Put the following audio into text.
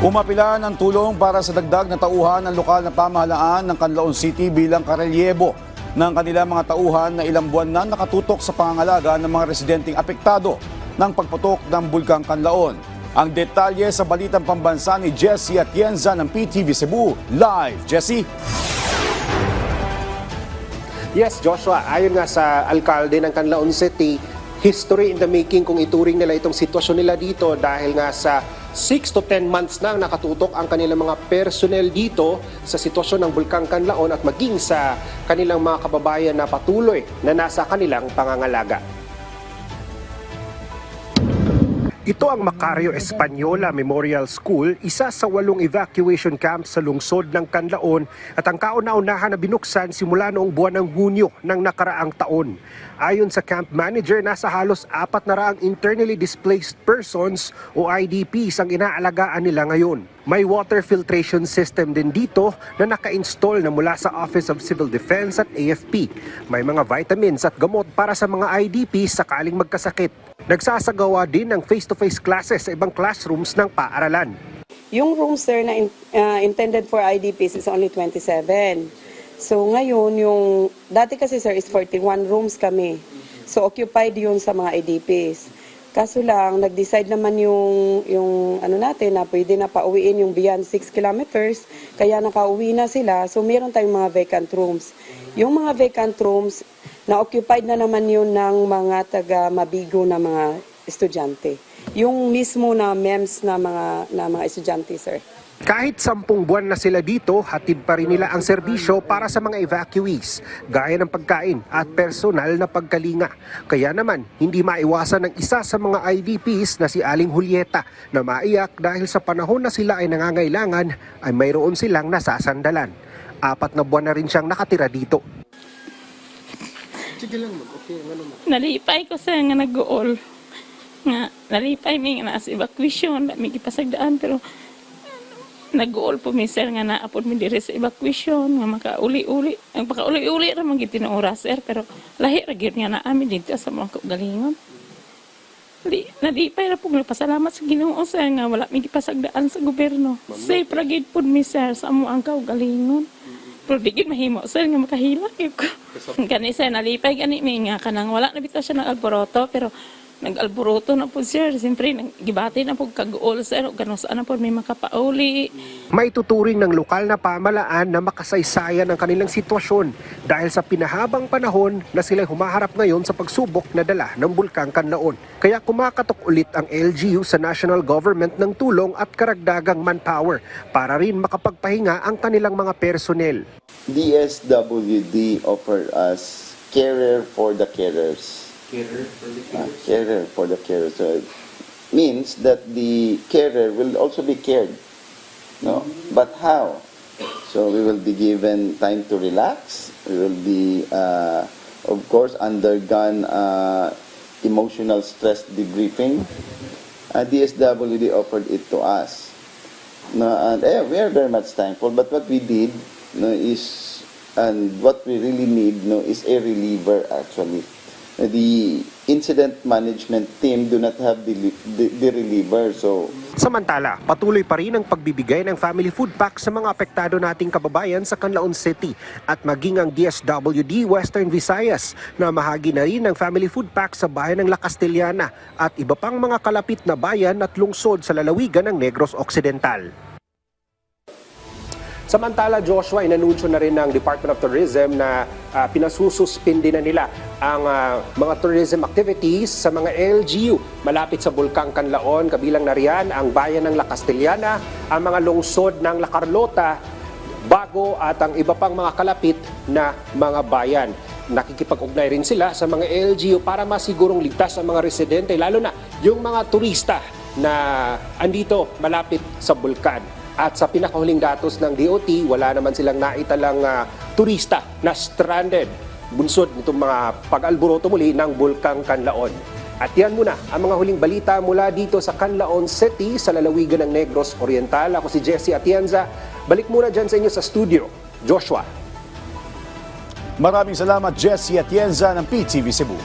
Umapila ng tulong para sa dagdag na tauhan ng lokal na pamahalaan ng Canlaon City bilang karelyebo ng kanilang mga tauhan na ilang buwan na nakatutok sa pangangalaga ng mga residenteng apektado ng pagputok ng Bulkang Canlaon. Ang detalye sa balitang pambansa ni Jessie Atienza ng PTV Cebu. Live, Jessie! Yes, Joshua, ayon nga sa alkalde ng Canlaon City, history in the making kung ituring nila itong sitwasyon nila dito dahil nga sa 6 to 10 months na nakatutok ang kanilang mga personnel dito sa sitwasyon ng Bulkang Canlaon at maging sa kanilang mga kababayan na patuloy na nasa kanilang pangangalaga. Ito ang Macario Española Memorial School, isa sa 8 evacuation camps sa lungsod ng Canlaon at ang kauna-unahan na binuksan simula noong buwan ng Hunyo ng nakaraang taon. Ayon sa camp manager, nasa halos 400 internally displaced persons o IDPs ang inaalagaan nila ngayon. May water filtration system din dito na naka-install na mula sa Office of Civil Defense at AFP. May mga vitamins at gamot para sa mga IDPs sakaling magkasakit. Nagsasagawa din ng face-to-face classes sa ibang classrooms ng paaralan. Yung rooms sir na intended for IDPs is only 27. So ngayon, dati kasi sir is 41 rooms kami. So occupied yun sa mga IDPs. Kaso lang, nag-decide naman yung ano natin na pwede na pauwiin yung beyond 6 kilometers. Kaya nakauwi na sila. So meron tayong mga vacant rooms. Yung mga vacant rooms, na-occupied na naman yun ng mga taga-Mabigo na mga estudyante. Yung mismo na MEMS na mga estudyante, sir. Kahit 10 buwan na sila dito, hatid pa rin nila ang serbisyo para sa mga evacuees, gaya ng pagkain at personal na pagkalinga. Kaya naman, hindi maiwasan ng isa sa mga IDPs na si Aling Julieta na maiyak dahil sa panahon na sila ay nangangailangan ay mayroon silang nasasandalan. 4 na buwan na rin siyang nakatira dito. Sige lang, okay, ano mo? Nalipay ko sa nga nag-uol. Nga, nalipay mi nga nasa evacuation, may gipasagdaan, pero nag-uol po mi sir nga naapod mi dire sa evacuation, nga makauli-uli. Ang pakauli-uli ramang gitinuoras sir, pero lahi ra gyud nga naami dito sa mga kaugalingon. Nalipay ra po pasalamat sa Ginoo sir nga wala mi gipasagdaan sa gobyerno. Safe ra gyud pud mi sir sa amo ang kaugalingon. Pero di gid mahimo sir nga makahilak ko. Kani sir nalipay gani mi nga kanang wala na bitaw siya ng alboroto pero nag-alboroto na po sir. Siyempre gibati na po kag-uol sir gano saan na po may makapauli. Maituturing ng lokal na pamahalaan na makasaysayan ang kanilang sitwasyon dahil sa pinahabang panahon na sila humaharap ngayon sa pagsubok na dala ng Bulkang Canlaon. Kaya kumakatok ulit ang LGU sa national government ng tulong at karagdagang manpower para rin makapagpahinga ang kanilang mga personnel. DSWD offered us carer for the carers. Carer for the carers? Carer for the carers. So it means that the carer will also be cared. No? But how? So we will be given time to relax. We will be, of course, undergone emotional stress debriefing. DSWD offered it to us. No, and we are very much thankful. But what we did is, and what we really need is a reliever actually. The incident management team do not have the reliever. So samantala, patuloy pa rin ang pagbibigay ng family food pack sa mga apektado nating kababayan sa Canlaon City at maging ang DSWD Western Visayas na mahagi na rin ng family food pack sa bayan ng La Castellana at iba pang mga kalapit na bayan at lungsod sa lalawigan ng Negros Occidental. Samantala, Joshua, inanunsyo na rin ng Department of Tourism na pinasususpindi na nila ang mga tourism activities sa mga LGU malapit sa Bulkang Canlaon. Kabilang na riyan ang bayan ng La Castellana, ang mga lungsod ng La Carlota, Bago at ang iba pang mga kalapit na mga bayan. Nakikipag-ugnay rin sila sa mga LGU para masigurong ligtas ang mga residente, lalo na yung mga turista na andito malapit sa bulkan. At sa pinakahuling datos ng DOT, wala naman silang naitalang turista na stranded bunsod nitong mga pag-alboroto muli ng Bulkang Canlaon. At yan muna ang mga huling balita mula dito sa Canlaon City sa lalawigan ng Negros Oriental. Ako si Jessie Atienza. Balik muna dyan sa inyo sa studio. Joshua. Maraming salamat, Jessie Atienza ng PTV Cebu.